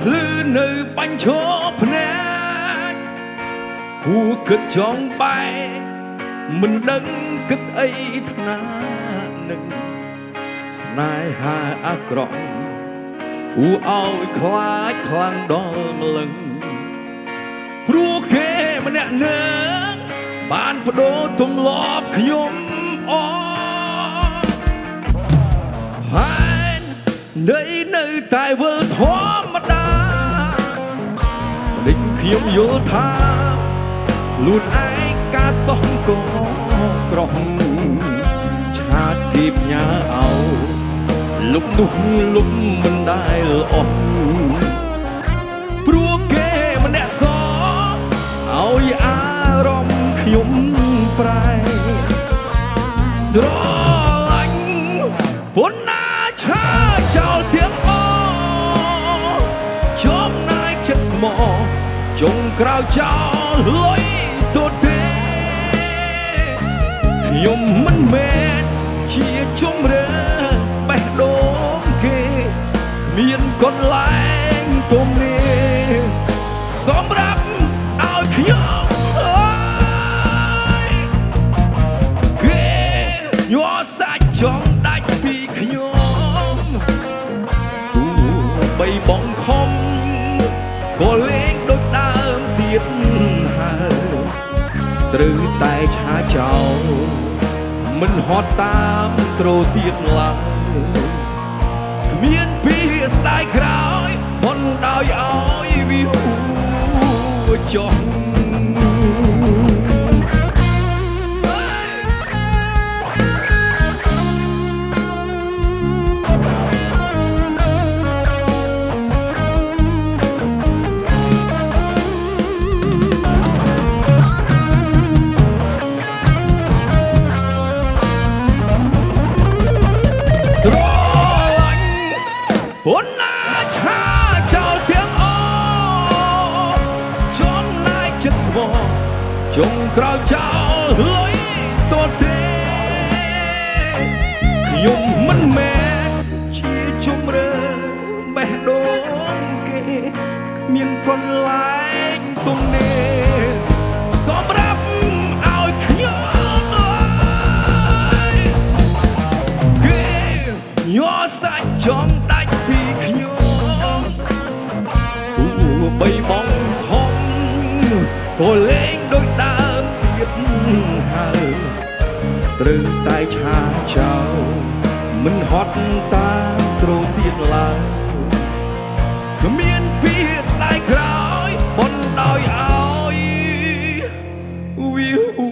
ភ្លឺនៅបាញ់ឈរភ្នែកគួគិតចង់បែកមិនដឹងគិតអីថ្នានឹងស្នេហាអាក្រក់គួឲ្យខ្លាចខ្លាំងដល់ម្លឹងព្រោះគេម្នាក់នឹងបានបដូរទម្លាប់ខ្ញុំអហើយនៅតែវិលធម្មតានេះខ្ញុំយល់ថាខ្លួនឯងការសោះកក្រោះឆាតគេផ្ញើឲ្យលុបនោះលុបមិនដែលអស់ព្រោះគេម្នាក់សឲ្យអារម្មណ៍ខ្ញុំប្រែស្រឡាញ់ប៉ុណ្ណាឆាចោលទាំងអចំណាយចិត្តស្មោះចុងក្រោយចោលលុយទទេខ្ញុំមិនមែនជាជំរឿបេះដូងគេមានកន្លែងទំនេរសម្រាប់ឲ្យខ្ញុំគេយកសាច់ចង់ដាច់ពីខ្ញុំទូបីបងខំក៏លេងដូចដើមទៀតហើយត្រូវតែឆាចោលមិនហត់តាមត្រទៀតឡើយគ្មានពីស្ដាយក្រោយមិនដោយឲ្យវាហួចុះស្រឡាញ់ប៉ុណ្ណាឆាចោលទាំងអចំណាយចិត្តស្មោះចុងក្រោយចោលលុយទទេខ្ញុំមិនមែនជាជំរឿបេះដូងគេគ្មានកន្លែងទំនេរសម្រាប់ឲ្យខ្ញុំយកសាច់ចង់ដាច់ពីខ្ញុំបីបងខំក៏លេងដូចដើមទៀតហើយត្រូវតែឆាចោលមិនហត់តាមត្រទៀតឡើយគ្មានពីស្ដាយក្រោយបនដោយឲ្យវា